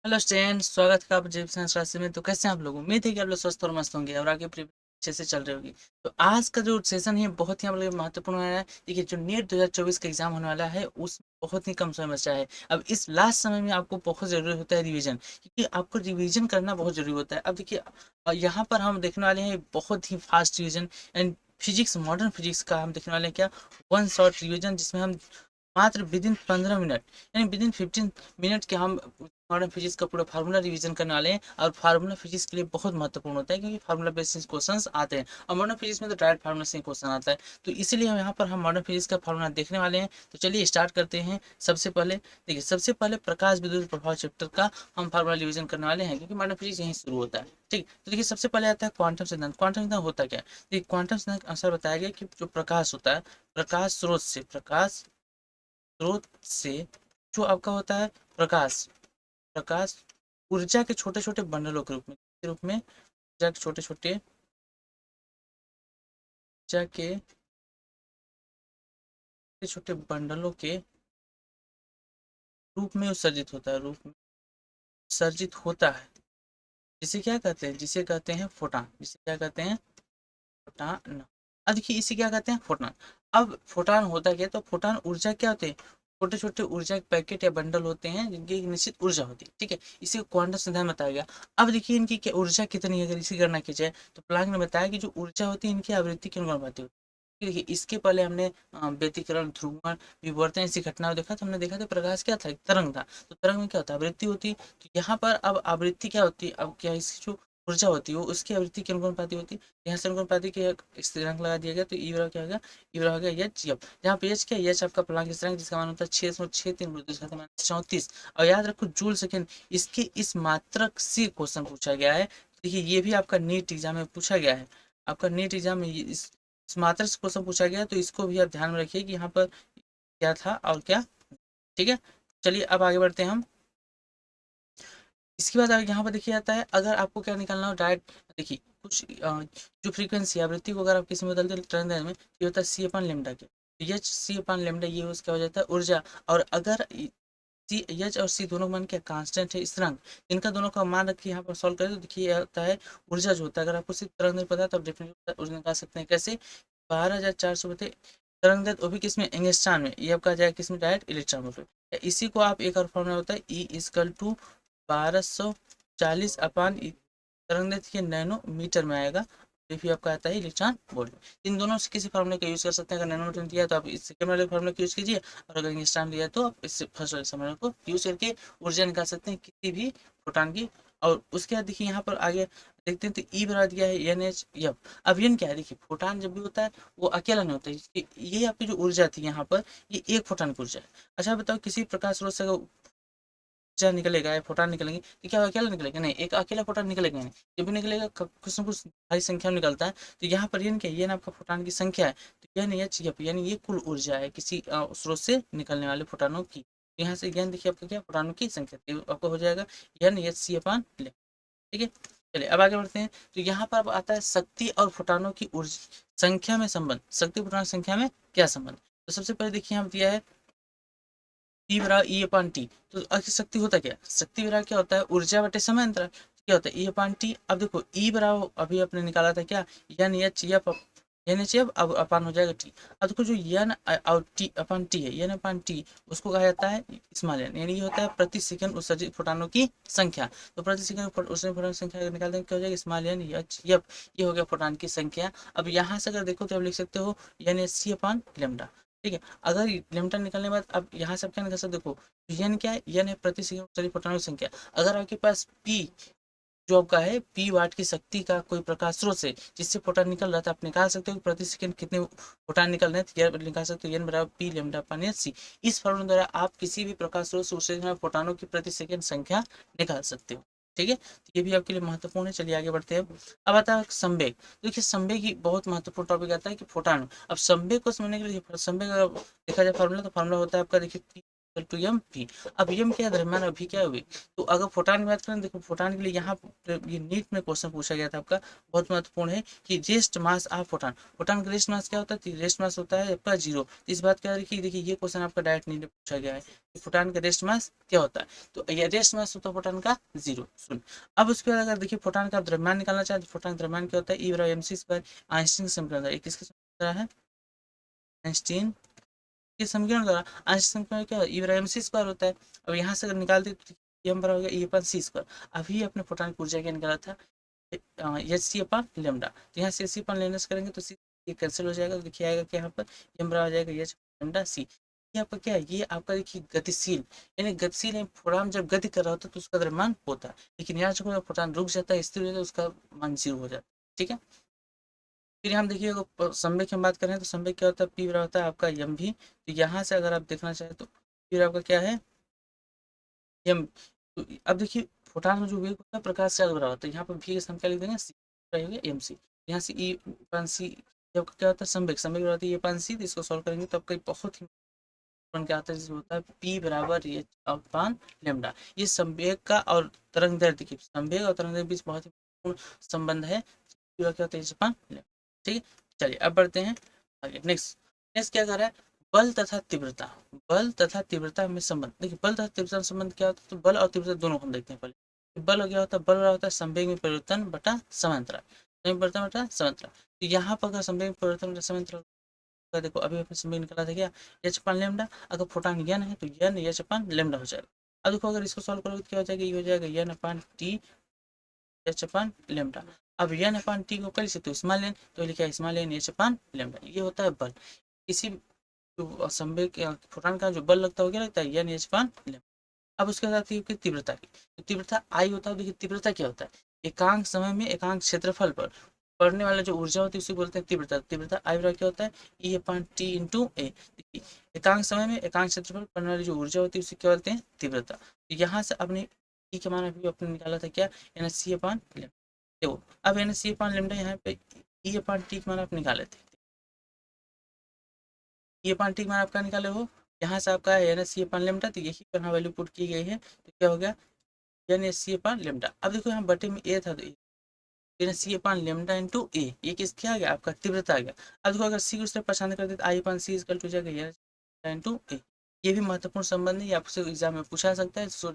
Hello stand, स्वागत है आपका जीव साइंस राशि में। तो कैसे हैं आप लोग? उम्मीद है कि आप लोग स्वस्थ और मस्त होंगे और आगे अच्छे से चल रही होगी। तो आज का जो सेशन है बहुत ही हम लोग महत्वपूर्ण है। देखिए, जो नीट 2024 का एग्जाम होने वाला है उस बहुत ही कम समय बचा है। अब इस लास्ट समय में आपको बहुत जरूरी होता है रिवीजन, क्योंकि आपको रिवीजन करना बहुत जरूरी होता है। अब देखिए, यहाँ पर हम देखने वाले हैं बहुत ही fast revision and physics, modern physics का हम देखने वाले हैं क्या, वन शॉट रिवीजन, जिसमें हम मात्र विदिन 15 मिनट यानी विदिन 15 मिनट के हम मॉडर्न फिजिक्स का पूरा फार्मूला रिवीजन करने वाले हैं। और फार्मूला फिजिक्स के लिए बहुत महत्वपूर्ण होता है, क्योंकि फार्मूला बेसिस क्वेश्चंस आते हैं और मॉडर्न फिजिक्स में तो डायरेक्ट फार्मूला से क्वेश्चन आता है। तो इसीलिए हम यहाँ पर हम मॉडर्न फिजिक्स का फार्मूला देखने वाले हैं। तो चलिए स्टार्ट करते हैं। सबसे पहले देखिए, सबसे पहले प्रकाश विद्युत प्रभाव चैप्टर का हम फार्मूला रिवीजन करने वाले हैं, क्योंकि मॉडर्न फिजिक्स यहीं शुरू होता है। ठीक, तो देखिए सबसे पहले आता है क्वांटम सिद्धांत। क्वांटम सिद्धांत होता क्या है? देखिए, क्वांटम सिद्धांत का आंसर बताया गया कि जो प्रकाश होता है, प्रकाश स्रोत से जो आपका होता है प्रकाश प्रकाश ऊर्जा के छोटे छोटे बंडलों के रूप में ऊर्जा के छोटे छोटे ऊर्जा के छोटे छोटे बंडलों के रूप में उत्सर्जित होता है। जिसे कहते हैं फोटान। जिसे क्या कहते हैं? फोटान। अब देखिए, इसे क्या कहते हैं? फोटान। अब फोटान होता क्या है? तो फोटान ऊर्जा क्या होते हैं? छोटे छोटे ऊर्जा के पैकेट या बंडल होते हैं जिनकी एक निश्चित ऊर्जा होती है। ठीक है, इसे क्वांटम सिद्धांत बताया गया। अब देखिए, इनकी क्या ऊर्जा कितनी है, अगर इसी गणना की जाए तो प्लांक ने बताया कि जो ऊर्जा होती है इनकी आवृत्ति के अनुपाती होती है। देखिए, इसके पहले हमने व्यतिकरण, ध्रुवण, विवर्तन ऐसी घटनाओं देखा, तो हमने देखा था प्रकाश क्या था? तरंग था। तो तरंग में क्या होता है? आवृत्ति होती है। तो यहाँ पर अब आवृत्ति क्या होती है? अब क्या इसकी जो ऊर्जा होती है वो उसकी आवृत्ति के अनुपाती होती है। यहाँ से अनुपाती के एक स्थिरांक लगा दिया गया, तो ई बराबर क्या हो गया? ई बराबर हो गया एच एफ, जहाँ पे एच क्या? एच आपका प्लांक स्थिरांक, जिसका मान होता है 6.63 और याद रखो जूल सेकेंड। इसके इस मात्रक से क्वेश्चन पूछा गया है। देखिए, ये भी आपका नीट एग्जाम में पूछा गया है। आपका नीट एग्जाम में इस मात्रक से क्वेश्चन पूछा गया है, तो इसको भी आप ध्यान में रखिए कि यहाँ पर क्या था और क्या। ठीक है, चलिए अब आगे बढ़ते हैं हम। इसके बाद आगे यहाँ पर देखिए आता है, अगर आपको क्या निकालना हो डायरेक्ट। देखिए, कुछ जो फ्रीक्वेंसी आवृत्ति को अगर आप किसी में बदलते हैं टर्न में, ये होता है सी अपन लेमडा के। एच सी अपन लेमडा, ये उसका हो जाता है ऊर्जा। और अगर सी एच और सी दोनों मान क्या कांस्टेंट है, स्थिरांक, इनका दोनों का मान रख के यहाँ पर सॉल्व करें तो देखिए यह होता है ऊर्जा जो होता है। अगर आपको सिर्फ तरंग नहीं पता है तो आप डेफिनेटली ऊर्जा निकाल सकते हैं। कैसे? 12,400 बटे तरंग दैर्ध्य, वो भी किसमें? एंगस्ट्रॉन में। ये आपका जाएगा किसमें? Direct electron volt. इसी को आप एक और फॉर्मूला होता है ई इजकल टू 1240 अपान तरंग दैर्ध्य के नैनो मीटर में आएगा। तो फिर आपका आता है इलेक्ट्रॉन वोल्ट। इन दोनों से किसी फार्मूले का यूज कर सकते हैं। अगर नैनोमीटर दिया है तो आप इस सेकंड वाले फार्मूले का यूज कीजिए, और अगर एंगस्ट्रॉम दिया है तो आप इस फर्स्ट वाले फार्मूले को यूज करके ऊर्जा निकाल सकते हैं किसी भी प्रोटॉन की। और उसके बाद देखिए यहाँ पर आगे देखते हैं, तो ई बराबर दिया है एन एच एफ। अब एन क्या है? देखिए, फोटान जब भी होता है वो अकेला नहीं होता है। ये आपकी जो ऊर्जा थी यहाँ पर, ये एक फोटान की ऊर्जा है। अच्छा बताओ, किसी प्रकाश स्रोत से ऊर्जा निकलेगा या फोटान निकलेंगे तो क्या वो अकेला निकलेगा? नहीं, एक अकेला फोटान निकलेगा नहीं। जब भी निकलेगा कुछ ना कुछ भारी संख्या में निकलता है। तो यहाँ पर एन क्या है? एन आपका फोटान की संख्या है। तो एन एच एफ यानी ये कुल ऊर्जा है किसी स्रोत से निकलने वाले फोटानों की। तो यहाँ से ज्ञान देखिए आपका क्या? फोटानों की संख्या, तो आपको हो जाएगा एन एच सी अपान ले। ठीक है, चलिए अब आगे बढ़ते हैं। तो यहाँ पर अब आता है शक्ति और फोटानों की ऊर्जा संख्या में संबंध। शक्ति फोटान संख्या में क्या संबंध? तो सबसे पहले देखिए यहाँ दिया है ई बराबर ई अपान टी। तो आखिर शक्ति होता क्या है? शक्ति बराबर क्या होता है? ऊर्जा बटे समय अंतराल। क्या होता है? E upon T. अब देखो, ई बराबर अभी आपने निकाला था क्या? N H F, N H F, अब अपान हो जाएगा टी। अब देखो, जो एन और टी अपान टी है, एन अपान टी, उसको कहा जाता है स्मॉल एन, यानी ये होता है प्रति सेकंड उत्सर्जित फोटानों की संख्या। तो प्रति सेकंड उत्सर्जित फोटानों की संख्या निकाल देंगे, क्या हो जाएगा? Small N H F. ये हो गया फोटान की संख्या। अब यहाँ से अगर देखो तो आप लिख सकते हो N H C upon lambda. ठीक है, अगर लिमिटन निकलने के बाद अब यहाँ से आप क्या निकल सकते? देखो, यन क्या है? यन है प्रति सेकंड सॉरी फोटोनों की संख्या। अगर आपके पास पी जो आपका है पी वाट की शक्ति का कोई प्रकाश स्रोत से जिससे फोटोन निकल रहा था, आप निकाल सकते हो प्रति सेकंड कितने फोटोन निकल रहे हैं। तो निकाल सकते हो एन बराबर पी लेमडा पान एच सी। इस फॉर्मूले द्वारा आप किसी भी प्रकाश स्रोत से फोटोनों की प्रति सेकंड संख्या निकाल सकते हो। ठीक है, तो ये भी आपके लिए महत्वपूर्ण है। चलिए आगे बढ़ते हैं। अब आता है संवेग। देखिए, संवेग की बहुत महत्वपूर्ण टॉपिक आता है कि फोटान। अब संवेग को समझने के लिए संवेग अगर देखा जाए फार्मूला, तो फार्मूला होता है आपका, देखिए इक्वल टू एम वी। अब एम क्या है, द्रव्यमान अभी क्या हुई। तो अगर फोटान की बात करें, देखो फोटान के लिए यहाँ ये नीट में क्वेश्चन पूछा गया था आपका, बहुत महत्वपूर्ण है कि rest mass of photon. Photon का रेस्ट मास क्या होता है, रेस्ट मास होता है आपका 0। इस बात क्या है, देखिए ये क्वेश्चन आपका डायरेक्ट नीट में पूछा गया है कि फोटान का रेस्ट मास क्या होता है। तो ये रेस्ट मास होता है फोटान का 0। सुन, अब उसके बाद अगर देखिए फोटान का द्रव्यमान निकालना चाहे तो फोटान का द्रव्यमान क्या होता है, ई बराबर एम सी स्क्वायर। आइंस्टीन समीकरण है, किसके समीकरण है, आइंस्टीन के समीकरण द्वारा। आइंस्टीन समीकरण क्या है, ई बराबर एम सी स्क्वायर होता है। अब यहाँ से अगर निकालते तो एम बराबर हो गया ई अपन सी स्क्वायर। अभी अपने फोटान की ऊर्जा क्या निकाला था, एच सी अपन लेमडा। तो यहाँ से एच सी अपन लेने से करेंगे तो सी ये कैंसिल हो जाएगा। तो देखिए आएगा क्या यहाँ पर, एम बराबर आ जाएगा एच लेमडा सी। ये आपका क्या है, ये आपका देखिए गतिशील, यानी गतिशील फोटान जब गति कर रहा होता है तो उसका द्रव्यमान होता है। लेकिन यहाँ जो फोटान रुक जाता है, स्थिर हो जाता है, उसका मान 0 हो जाता है। ठीक है, फिर हम देखिए संवेग की हम बात करें तो संवेग क्या होता है, पी बराबर होता है आपका एम भी। तो यहाँ से अगर आप देखना चाहें तो फिर आपका क्या है, एम। तो अब देखिए फोटान का जो वेग होता है प्रकाश से बराबर होता है। यहाँ पर भी का सम क्या लिख देंगे, सी रहेगा एम सी। यहाँ से ई पान सी, जब क्या होता है संवेग, संवेग बराबर है ये पान सी। तो इसको सॉल्व करेंगे तो आपका बहुत ही क्या आता है, जिसमें होता है पी बराबर ये अपान लेमडा। ये संवेग का और तरंग दैर्ध्य की, संवेग और तरंग दैर्ध्य के बीच बहुत ही महत्वपूर्ण संबंध है। क्या होता है अपान लेमडा। ठीक है, चलिए अब बढ़ते हैं आगे। नेक्स्ट नेक्स्ट क्या कर रहा है, बल तथा तीव्रता। बल तथा तीव्रता में संबंध, देखिए बल तथा तीव्रता में संबंध क्या होता है, तो बल और तीव्रता दोनों हम देखते हैं पहले। बल क्या होता है, बल होता है संवेग में परिवर्तन बटा समांतराल, संवेग में परिवर्तन बटा समांतराल। तो यहाँ पर अगर संवेग में परिवर्तन बटा समांतराल, देखो अभी अपने संवेग निकला था क्या, एच अपान लेमडा। अगर फोटान यन है तो यन एच अपान लेमडा हो जाएगा। अब देखो अगर इसको सॉल्व करोगे तो क्या हो जाएगा, ये हो जाएगा यन अपान टी एच अपान लेमडा। अब यन अपान टी को कर सकते हो स्मॉल एन, तो लिखा small N H upon lambda. ये होता है बल। किसी जो संवेग फोटान का जो बल लगता है, क्या लगता है, यन एच अपान लेमडा। अब उसके साथ ही तीव्रता की, तो तीव्रता आई होता है। देखिए तीव्रता क्या होता है, एकांक समय में एकांक क्षेत्रफल पर पड़ने वाला जो ऊर्जा होती है उसे बोलते हैं तीव्रता। तीव्रता आई बराबर क्या होता है, ई अपान टी इंटू ए। एकांक समय में एकांक क्षेत्रफल पर पड़ने वाली जो ऊर्जा होती है उसे क्या बोलते हैं, तीव्रता। तो यहाँ से अपने ई के मान अभी अपने निकाला था क्या, एन सी अपान लेमडा। देखो अब एन सी अपान लेमडा यहाँ पे ई अपान टी के मान आप निकाले थे, ई अपान टी के मान आपका निकाले हो। यहाँ से आपका है एन सी अपान लेमडा, तो यही पर वैल्यू पुट की गई है। तो क्या हो गया, N S C upon lambda. अब देखो यहाँ बटे में ए था तो N C upon lambda into A, ये किस क्या आ गया, आपका तीव्रता आ गया। अब देखो अगर सी को उस तरफ परेशान कर दे तो आई अपान सी इक्वल टू जाएगा एन इंटू ए। ये भी महत्वपूर्ण संबंध है, ये आपसे एग्जाम में पूछा सकता है, सो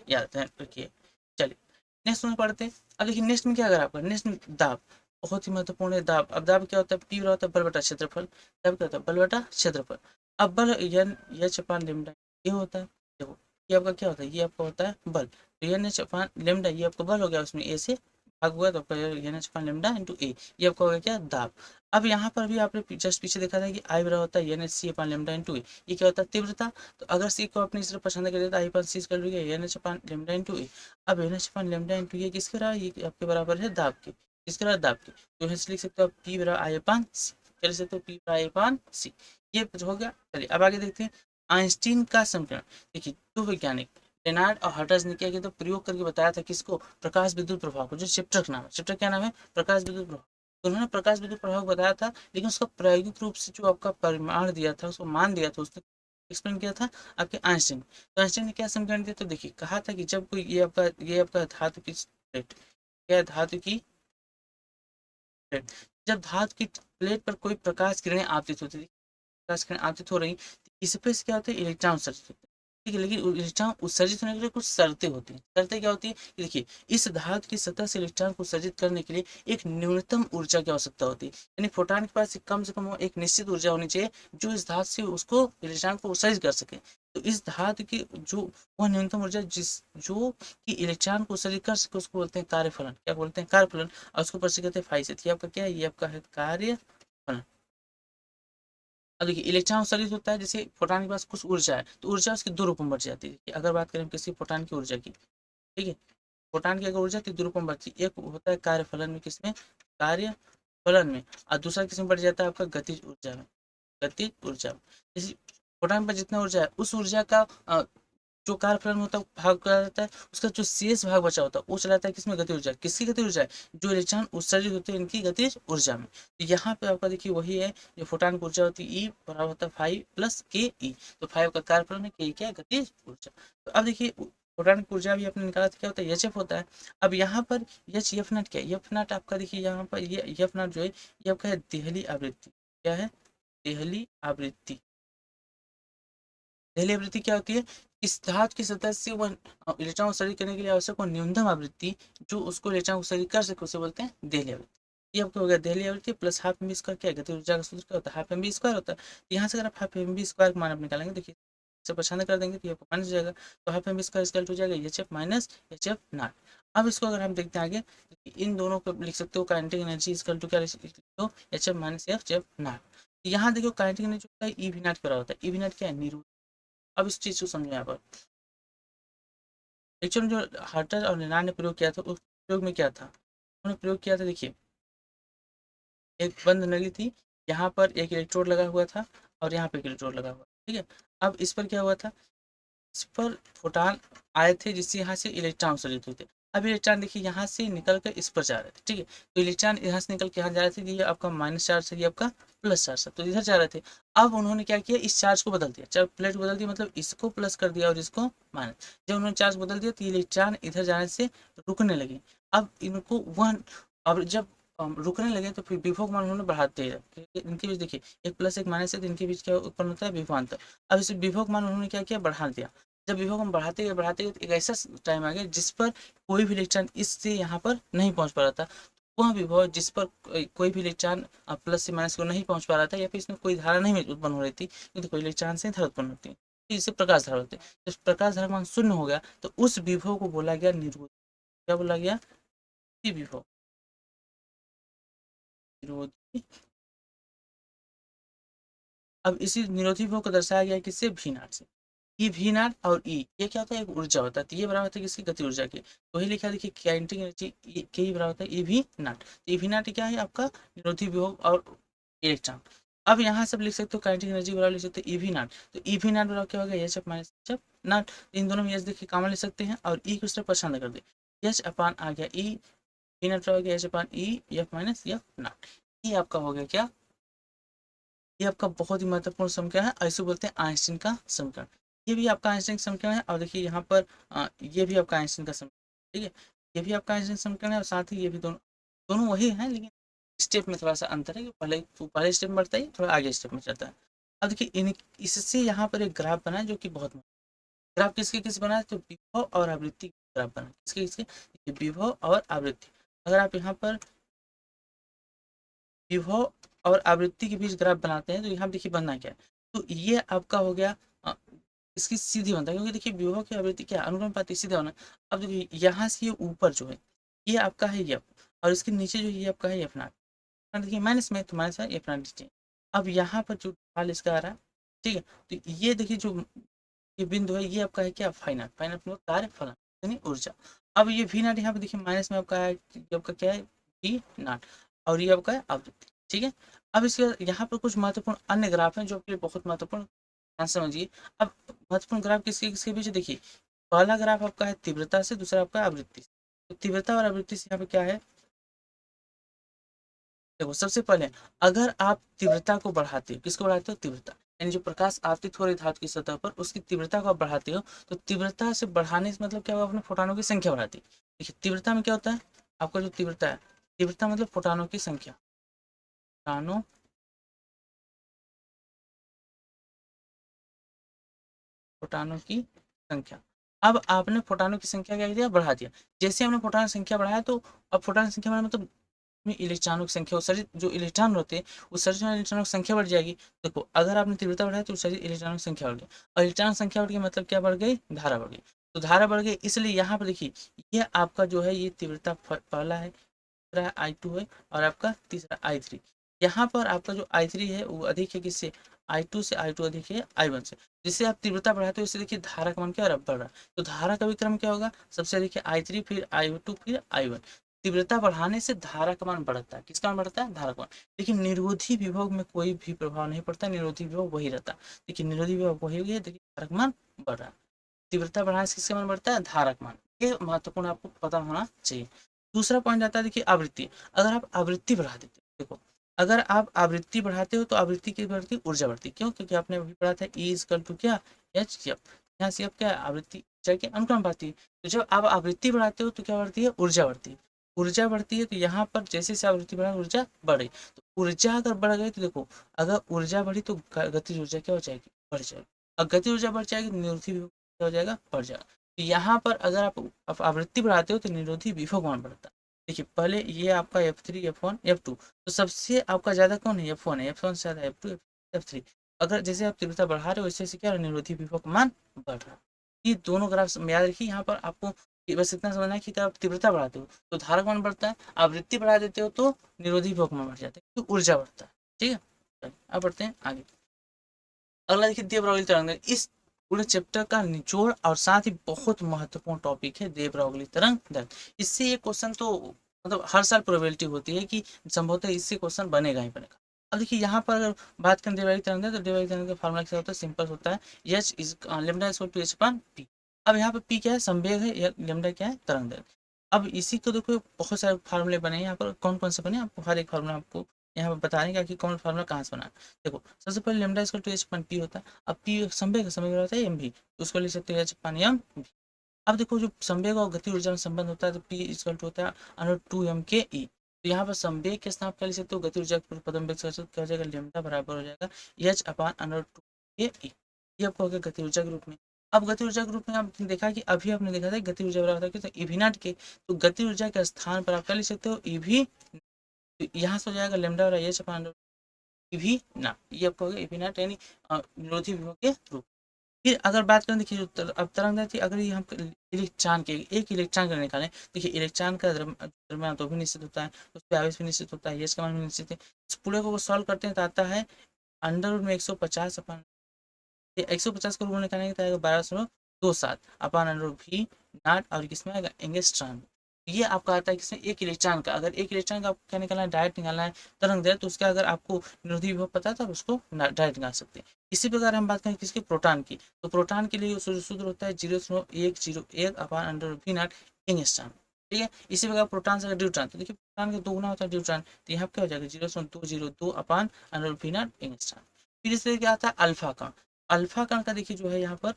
याद रखिए। चलिए नेक्स्ट में पढ़ते हैं। अब देखिए नेक्स्ट में क्या अगर आपका, नेक्स्ट में दाब बहुत ही महत्वपूर्ण है। दाब, अब दाब क्या होता है, पी होता है बल बटा क्षेत्रफल। दाब क्या होता है, बल बटा क्षेत्रफल। अब बल एन एच अपान लेमडा ये होता है। देखो ये आपका क्या होता है, ये आपका होता है बल। तो एन एच अपान लेमडा ये आपका बल हो गया, उसमें ए से भाग हुआ तो आपका N H upon lambda into A, ये आपका हो गया क्या, दाब। अब यहाँ पर भी आपने जस्ट पीछे देखा था कि आई बराबर होता है N H C upon lambda into A, ये क्या होता है, तीव्रता। तो अगर सी को अपनी तरफ पसंद कर देता आई अपान सी कर लीजिए N H upon lambda into A. अब N H upon lambda into ये किसके बराबर, ये आपके बराबर है दाब के। किसके बराबर, दाब के। तो यहाँ से लिख सकते हो आप पी बराबर आई अपान सी, क्या लिख सकते हो, पी बराबर आई अपान सी। ये हो गया। चलिए अब आगे देखते हैं आइंस्टीन का समीकरण। देखिए दो वैज्ञानिक लेनार्ड और हर्ट्ज ने क्या किया, तो प्रयोग करके बताया था किसको, प्रकाश विद्युत प्रभाव को। जो चैप्टर का नाम है, चैप्टर क्या नाम है, प्रकाश विद्युत प्रभाव। तो उन्होंने प्रकाश विद्युत प्रभाव बताया था, लेकिन उसका प्रायोगिक रूप से जो आपका परिमाण दिया था, उसको मान दिया था, उसने एक्सप्लेन किया था आपके आइंस्टीन। तो आइंस्टीन ने क्या समीकरण दिया, तो देखिए कहा था कि जब कोई ये आपका धातु की प्लेट, क्या है, धातु की प्लेट, जब धातु की प्लेट पर कोई प्रकाश किरणें आपतित होती थी, प्रकाश किरण आपतित हो रही, इस पे से क्या होता है, इलेक्ट्रॉन उत्सर्जित होते हैं। ठीक है, लेकिन इलेक्ट्रॉन उत्सर्जित होने के लिए कुछ शर्तें होती हैं। शर्तें क्या होती है, कि देखिए इस धातु की सतह से इलेक्ट्रॉन को उत्सर्जित करने के लिए एक न्यूनतम ऊर्जा की आवश्यकता होती है। यानी फोटॉन के पास कम से कम एक निश्चित ऊर्जा होनी चाहिए जो इस धातु से उसको इलेक्ट्रॉन को उत्सर्जित कर सके। तो इस धातु की जो वह न्यूनतम ऊर्जा जिस जो कि इलेक्ट्रॉन को उत्सर्जित कर सके उसको बोलते हैं कार्यफलन। क्या बोलते हैं, कार्यफलन। और उसको प्रसिद्ध कहते हैं फाई से। ये आपका क्या है, ये आपका है कार्यफलन। अब देखिए इलेक्ट्रॉन उत्सर्जित होता है, जैसे फोटॉन के पास कुछ ऊर्जा है तो ऊर्जा उसकी दो रूपों में बढ़ जाती है। अगर बात करें किसी फोटॉन की ऊर्जा की, ठीक है, फोटॉन की अगर ऊर्जा तो दो रूपों में बढ़ती है। एक होता है कार्यफलन में, किसमें, कार्यफलन में। और दूसरा किसमें बढ़ जाता है, आपका गतिज ऊर्जा में। गतिज ऊर्जा में जैसे फोटॉन पर जितना ऊर्जा है उस ऊर्जा का जो कार्य फलन होता है भाग करा जाता है, उसका जो शेष भाग बचा होता है वो चला जाता है किसमें, गतिज ऊर्जा। किसकी गतिज ऊर्जा है, जो इलेक्ट्रॉन उत्सर्जित होते हैं इनकी गतिज ऊर्जा में। तो यहाँ पे आपका देखिए वही है, जो फोटान की ऊर्जा होती है ई बराबर होता है 5 प्लस के ई। तो 5 का कार्य फलन है, के क्या है, गतिज ऊर्जा। तो अब देखिए फोटान की ऊर्जा भी आपने निकाला था, क्या होता है, एच एफ होता है। अब यहाँ पर एच एफ नॉट क्या है, एफ नॉट आपका देखिए यहाँ पर ये एफ नॉट जो है ये आपका है देहली आवृत्ति। क्या है, देहली आवृत्ति। देहली आवृत्ति क्या होती है, इस धातु की सतह से वह इलेक्ट्रॉन उत्सर्जित करने के लिए आवश्यक वो न्यूनतम आवृत्ति जो उसको इलेक्ट्रॉन उत्सर्जित कर सके उसे बोलते हैं देहली आवृत्ति। ये आपको हो गया देहली आवृत्ति plus half M V square. क्या है, गतिज ऊर्जा का सूत्र क्या होता है, हाफ एम बी स्क्वायर होता है। तो यहाँ से अगर आप हाफ एम बी स्क्वायर का मान आप निकालेंगे, देखिए से परेशान कर देंगे तो ये माइनस हो जाएगा। तो half M V square equal to हो जाएगा H F minus H F nought. अब इसको अगर हम देखते हैं आगे, तो इन दोनों को लिख सकते हो, काइनेटिक एनर्जी इक्वल टू क्या लिख सकते हो, H F minus F not. यहाँ देखो काइनेटिक एनर्जी होता है ई वी नॉट के बराबर होता है। ई वी नॉट क्या है, निरुद्ध। अब इस चीज को समझो यहाँ पर, एक्चुअली जो हर्टर और रेनान ने प्रयोग किया था उस प्रयोग में क्या था, उन्होंने प्रयोग किया था, देखिए एक बंद नली थी, यहाँ पर एक इलेक्ट्रोड लगा हुआ था और यहाँ पे एक इलेक्ट्रोड लगा हुआ, ठीक है। अब इस पर क्या हुआ था, इस पर फोटान आए थे जिससे यहाँ से इलेक्ट्रॉन उत्सर्जित हुए थे। अब इलेक्ट्रॉन देखिए यहाँ से निकल कर इस पर जा रहे थे, ठीक है। तो इलेक्ट्रॉन यहाँ से निकल के यहाँ जा रहे थे, ये आपका माइनस चार्ज है, ये आपका प्लस चार्ज है, तो इधर जा रहे थे। अब उन्होंने क्या किया, इस चार्ज को बदल दिया, चार्ज प्लेट बदल दिया, मतलब इसको प्लस कर दिया और इसको माइनस। जब उन्होंने चार्ज बदल दिया तो इलेक्ट्रॉन इधर जाने से रुकने लगे। अब इनको वन, अब जब रुकने लगे तो फिर विभव मान उन्होंने बढ़ाते हैं, इनके बीच देखिए एक प्लस एक माइनस है, तो इनके बीच क्या उत्पन्न होता है, विभवांतर। अब इस विभव मान उन्होंने क्या किया, बढ़ा दिया। जब विभव हम बढ़ाते गए तो एक ऐसा टाइम आ गया जिस पर कोई भी इलेक्ट्रॉन इससे यहाँ पर नहीं पहुंच पा रहा था। वह विभव जिस पर कोई भी इलेक्ट्रॉन प्लस से माइनस को नहीं पहुंच पा रहा था, या फिर इसमें कोई धारा नहीं उत्पन्न हो रही थी, क्योंकि कोई इलेक्ट्रॉन से धारा उत्पन्न होती है, तो इससे प्रकाश धारा होती है। जब प्रकाश धारा मान शून्य हो गया तो उस विभव को बोला गया निरोधी। क्या बोला गया, विभव निरोधी। अब इसी निरोधी विभव को दर्शाया गया किससे, भी नाट से। ई वी नॉट और ई ये क्या होता है, एक ऊर्जा होता है, तो ये बराबर होता है किसकी, गति ऊर्जा की। तो वही लिखा देखिए काइनेटिक एनर्जी के ही बराबर होता है E V not. E V not क्या है आपका, निरोधी विभव और इलेक्ट्रॉन। अब यहाँ सब लिख सकते हो काइनेटिक एनर्जी बराबर लिख सकते हो ई वी नॉट। तो ई वी नॉट बराबर क्या होगा, H F minus H F naught. इन दोनों में एच देखिए कॉमन ले सकते हैं और ई को इस तरह पसंद कर दे, एच अपान आ गया ई, वी नॉट हो गया H upon E F minus F not. ये आपका हो गया क्या, ये आपका बहुत ही महत्वपूर्ण समीकरण है, ऐसे बोलते हैं आइंस्टीन का समीकरण। ये भी आपका आइंस्टीन का समीकरण है, और देखिए यहाँ पर ये भी आपका आइंस्टीन का समीकरण, ठीक है। ये भी आपका आइंस्टीन समीकरण है और साथ ही ये भी दोनों दोनों वही है, लेकिन स्टेप में थोड़ा सा अंतर है कि पहले स्टेप में बढ़ता है, थोड़ा आगे स्टेप में चलता है। अब देखिए इन इससे यहाँ पर एक ग्राफ बना है जो कि बहुत, ग्राफ किसके किस बना है, तो विभव और आवृत्ति ग्राफ बना है, किसके किसके, विभव और आवृत्ति। अगर आप यहाँ पर विभव और आवृत्ति के बीच ग्राफ बनाते हैं तो यहाँ देखिए बनना क्या है, तो ये आपका हो गया इसकी सीधी बनता है, क्योंकि देखिए विभव की आवृत्ति क्या है, अनुलोमानुपाती सीधा होना। अब देखिए यहाँ से ये ऊपर जो है ये आपका है एफ, और इसके नीचे जो ये आपका है एफ नॉट। देखिए माइनस में तो माइनस है एफ नॉट नीचे। अब यहाँ पर जो ढाल इसका आ रहा है, ठीक है, तो ये देखिए जो ये बिंदु है ये आपका है क्या, फाइनल, फाइनल मतलब कार्य फलन यानी ऊर्जा। अब ये वी नॉट यहाँ पे देखिए माइनस में आपका है, ये आपका क्या है, वी नॉट, और ये आपका है आवृत्ति, ठीक है। अब इसके यहाँ पर कुछ महत्वपूर्ण अन्य ग्राफ हैं जो आपके लिए बहुत महत्वपूर्ण, ध्यान समझिए। अब महत्वपूर्ण ग्राफ किसके किसके बीच देखिए, पहला ग्राफ आपका है तीव्रता से, दूसरा आपका आवृत्ति से। तो तीव्रता और आवृत्ति से यहाँ पे क्या है, देखो सबसे पहले अगर आप तीव्रता को बढ़ाते हो, किसको बढ़ाते हो, तीव्रता, यानी जो प्रकाश आपतित हो रही धातु की सतह पर उसकी तीव्रता को आप बढ़ाते हो, तो तीव्रता से बढ़ाने से मतलब क्या होगा, अपने फोटानों की संख्या बढ़ाती है। देखिए तीव्रता में क्या होता है, आपका जो तीव्रता है, तीव्रता मतलब फोटानों की संख्या, फोटानों, फोटानों की संख्या। अब आपने फोटानों की संख्या क्या किया, बढ़ा दिया। जैसे हमने फोटानों की संख्या बढ़ाया तो अब फोटानों की संख्या बढ़ा मतलब में इलेक्ट्रॉनों की संख्या, उत्सर्जित जो इलेक्ट्रॉन होते हैं उत्सर्जित वाले इलेक्ट्रॉनों की संख्या बढ़ जाएगी। देखो अगर आपने तीव्रता बढ़ाया तो उत्सर्जित इलेक्ट्रॉनों की संख्या बढ़ गई, और इलेक्ट्रॉन संख्या बढ़ गई मतलब क्या बढ़ गई, धारा बढ़ गई। तो धारा बढ़ गई, इसलिए यहाँ पर देखिए ये आपका जो है ये तीव्रता पहला है, दूसरा आई टू है, और आपका तीसरा आई थ्री। यहाँ पर आपका जो आई थ्री है वो अधिक है किससे, आई टू से, आई टू अधिक है आई वन से। जिससे आप तीव्रता बढ़ाते हो इससे देखिए धारा का मान क्या बढ़ रहा है, तो धारा का विक्रम क्या होगा, सबसे अधिक है आई थ्री, फिर आई टू, फिर आई वन। तीव्रता बढ़ाने से धारा का मान बढ़ता है, किसका मान बढ़ता है, धारा का मान। लेकिन निरोधी विभव में कोई भी प्रभाव नहीं पड़ता, निरोधी विभव वही रहता है। देखिए निरोधी विभव वही है, देखिए धारा का मान बढ़ रहा है। तीव्रता बढ़ाने से किसका मान बढ़ता है, धारा का मान। ये महत्वपूर्ण आपको पता होना चाहिए। दूसरा पॉइंट आता है देखिए आवृत्ति। अगर आप आवृत्ति बढ़ा देते हो, देखो अगर आप आवृत्ति बढ़ाते हो तो आवृत्ति की बढ़ती, ऊर्जा बढ़ती। क्यों? क्योंकि आपने अभी पढ़ा था ई इज टू क्या, एच सी एफ। यहाँ सी एफ क्या है, आवृत्ति ऊर्जा के अनुक्रमपाती। तो जब आप आवृत्ति बढ़ाते हो तो क्या बढ़ती है, ऊर्जा बढ़ती है। ऊर्जा बढ़ती है तो यहाँ पर जैसे से आवृत्ति बढ़ा ऊर्जा बढ़ी। तो ऊर्जा अगर बढ़ गई तो देखो, अगर ऊर्जा बढ़ी तो गतिज ऊर्जा क्या हो जाएगी, बढ़ जाएगी। और गति ऊर्जा बढ़ जाएगी तो निरोधी विभव क्या हो जाएगा, बढ़ जाएगा। तो यहाँ पर अगर आप आवृत्ति बढ़ाते हो तो निरोधी विभव मान बढ़ता है। देखिए पहले ये आपका F3 F1 F2, तो सबसे आपका ज्यादा कौन है, F1 है। F1 से ज्यादा F2 F3। अगर जैसे आप तीव्रता बढ़ा रहे हो वैसे से क्या निरोधी विभव का मान बढ़ रहा है। ये दोनों ग्राफ में याद रखिए। यहाँ पर आपको बस इतना समझना है कि जब आप तीव्रता बढ़ाते हो तो धारक मान बढ़ता है, आवृत्ति बढ़ा देते हो तो निरोधी विभव मान बढ़ जाता है, तो ऊर्जा बढ़ता है। ठीक है, अब बढ़ते हैं आगे। अगला देखिए देवरावली तरंग। इस पूरे चैप्टर का निचोड़ और साथ ही बहुत महत्वपूर्ण टॉपिक है देवरावली तरंग दैर्घ्य। इससे ये क्वेश्चन तो मतलब हर साल प्रोबेबिलिटी होती है कि संभवतः इससे क्वेश्चन बनेगा ही बनेगा। अब देखिए यहाँ पर अगर बात करें देवरावली तरंग दैर्घ्य, तो देवरावली तरंग का फार्मूला क्या होता है, सिंपल होता है, H is lambda is to H upon P. अब यहाँ पे पी क्या है, संवेग है, या लेमडा क्या है, तरंग दैर्घ्य। अब इसी को देखो बहुत सारे फार्मूले बने हैं यहाँ पर, कौन कौन से बने आपको हर एक फार्मूला आपको यहाँ पर बताने का कि कौन फार्मूला कहाँ से बना। देखो सबसे पहले लेमडा इसका टू एच पी होता है। अब पी संवेग संवेग होता है एम भी, तो उसको लिख सकते हो एच पान एम भी। अब देखो जो संवेग और गति ऊर्जा में संबंध होता है तो पी इक्वल टू होता है under two M K E. तो यहाँ पर संवेग के स्थान पर लिख सकते हो, गति ऊर्जा के पदम व्यक्त कर सकते हो, क्या हो जाएगा, लेमडा बराबर हो जाएगा एच अपान अंडर टू के ई। ये आपको हो गया गति ऊर्जा के रूप में। अब गति ऊर्जा के रूप में आपने देखा कि अभी आपने देखा था गति ऊर्जा बराबर होता है तो ईवी नॉट के, तो गति ऊर्जा के स्थान पर आप क्या लिख सकते हो, ईवी। यहाँ से हो जाएगा लेमडा और एच अपान भी ना, ये आपको भी ना यानी निरोधी विभव के रूप। फिर अगर बात करें देखिए अब तरंग दैर्घ्य, अगर ये हम इलेक्ट्रॉन के एक इलेक्ट्रॉन का निकालें, देखिए इलेक्ट्रॉन का द्रव्यमान तो भी निश्चित होता है, उस पर आवेश भी निश्चित होता है, ये इसका मान भी निश्चित है। इस पूरे को सॉल्व करते हैं तो आता है अंडर रूट में 150 अपन 150 को रूट में निकालेंगे तो आएगा 1227 अपान अंडर रूट भी नॉट, और किसमें आएगा एंगस्ट्रॉन। ये आपका आता है किसमें, एक इलेक्ट्रॉन का। अगर एक इलेक्ट्रॉन का आपको क्या निकालना है, डायरेक्ट निकालना है तरंग दैर्घ्य, तो उसका अगर आपको निरोधी विभव पता है तो उसको डायरेक्ट निकाल सकते हैं। इसी प्रकार हम बात करें किसके, प्रोटॉन की, तो प्रोटॉन के लिए सूत्र होता है 0.101 अपान अंडर भी नॉट एंगस्ट्रॉन। ठीक है, इसी प्रकार प्रोटॉन से ड्यूट्रॉन, तो देखिए प्रोटॉन का दोगुना होता है ड्यूट्रॉन, तो यहाँ क्या हो जाएगा 0.202 अपान अंडर भी नॉट एंगस्ट्रॉन। फिर इससे क्या आता है अल्फा कण। अल्फा कण का देखिए जो है यहाँ पर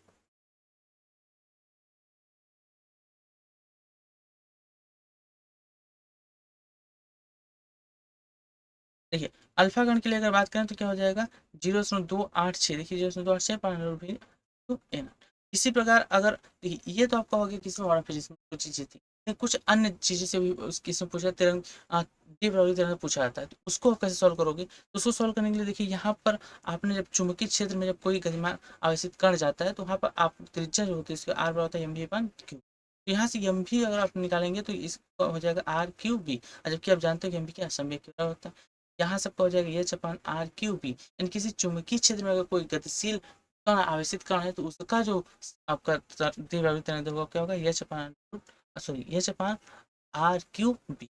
देखिए अल्फा कण के लिए अगर बात करें तो क्या हो जाएगा 0.286, देखिए 0.286 टू एन। इसी प्रकार अगर देखिए ये तो आपका हो गया किसमें और फिजिक्स में कुछ चीजें थी, कुछ अन्य चीजें से भी किसमें पूछा तिरंग डीप तरह से पूछा जाता है, तो उसको आप कैसे सॉल्व करोगे, तो उसको सॉल्व करने के लिए देखिए यहाँ पर आपने जब चुंबकीय क्षेत्र में जब कोई गतिमान आवेशित कण जाता है तो वहाँ पर आप त्रिज्या जो होती है इसका आर बराबर होता है एम भी अपन क्यू। तो यहाँ से एम भी अगर आप निकालेंगे तो इसका हो जाएगा आर क्यू बी, जबकि आप जानते हो कि एम भी क्या संवेग के बराबर होता है। यहाँ सबका हो जाएगा H upon R Q B, यानी किसी चुंबकीय क्षेत्र में अगर कोई गतिशील कण आवेशित कण है तो उसका जो आपका द्विआवर्ती तरंग होगा क्या होगा H upon sorry H upon R Q B.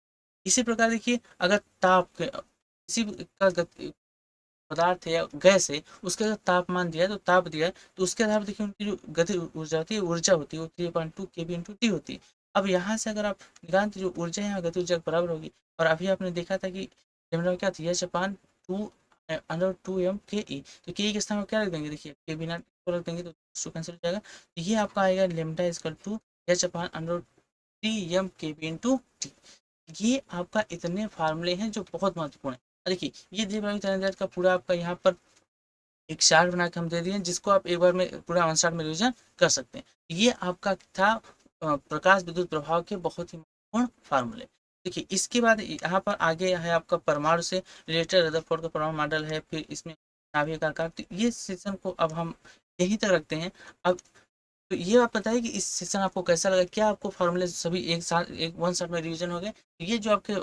इसी प्रकार देखिए अगर ताप किसी का पदार्थ है या गैस है, उसका अगर तापमान दिया है तो ताप दिया है, तो उसके आधार पर देखिए उनकी जो गति ऊर्जा होती है ऊर्जा होती है वो 3.2 के बी इंटू टी होती है। अब यहाँ से अगर आप निकालें तो जो ऊर्जा है गति ऊर्जा के बराबर होगी। और अभी आपने देखा था कि लेमडा क्या था H upon two under two M K E, तो के ई के स्थान पर क्या रख देंगे, देखिए के बी नॉट को रख देंगे तो उसको कैंसिल हो जाएगा। तो ये आपका आएगा lambda equal to H upon under T M K B into T. ये आपका इतने फार्मूले हैं जो बहुत महत्वपूर्ण है। देखिए ये द्विआवर्ती तरंग का पूरा आपका यहाँ पर एक चार्ट बना के हम दे दिए जिसको आप एक बार में पूरा वन शॉट में रिविजन कर सकते हैं। ये आपका था प्रकाश विद्युत प्रभाव के बहुत ही महत्वपूर्ण फार्मूले। देखिए इसके बाद यहाँ पर आगे है आपका परमाणु से रिलेटेड रदरफोर्ड का परमाणु मॉडल है, फिर इसमें नाभिक का आकार। तो ये सेशन को अब हम यहीं तक रखते हैं। अब तो ये आप बताइए कि इस सेशन आपको कैसा लगा, क्या आपको फार्मूले सभी एक साथ एक वन शॉट में रिविजन हो गए। ये जो आपके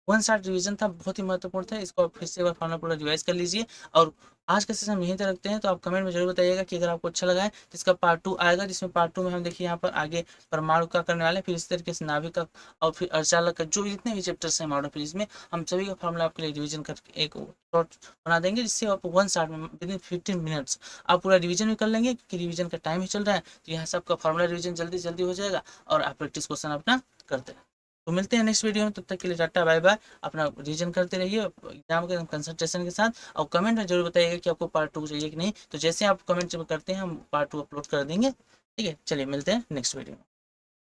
वन साइड रिवीजन था, बहुत ही महत्वपूर्ण था। इसको आप फिर से एक बार फॉर्मूला पूरा रिवाइज कर लीजिए। और आज का सेशन हम यहीं तक रखते हैं। तो आप कमेंट में जरूर बताइएगा कि अगर आपको अच्छा लगा है तो इसका पार्ट 2 आएगा, जिसमें पार्ट 2 में हम देखिए यहाँ पर आगे परमाणु का करने वाले हैं, फिर इस तरीके से नाभिक का और फिर अर्धचालक का, जो जितने भी चैप्टर्स हैं मॉडर्न फिजिक्स में, हम सभी का फॉर्मूला आपके लिए रिवीजन करके एक शॉर्ट बना देंगे, जिससे आप वन शॉट में विद इन 15 मिनट्स आप पूरा रिवीजन भी कर लेंगे, क्योंकि रिवीजन का टाइम ही चल रहा है। तो यहाँ से आपका फॉर्मूला रिवीजन जल्दी जल्दी हो जाएगा और आप प्रैक्टिस क्वेश्चन अपना करते हैं। तो मिलते हैं नेक्स्ट वीडियो में, तब तक के लिए टाटा बाय बाय। अपना रिवीजन करते रहिए एग्जाम के कंसंट्रेशन के साथ, और कमेंट में जरूर बताइएगा कि आपको पार्ट 2 चाहिए कि नहीं। तो जैसे आप कमेंट करते हैं हम पार्ट 2 अपलोड कर देंगे। ठीक है, चलिए मिलते हैं नेक्स्ट वीडियो में।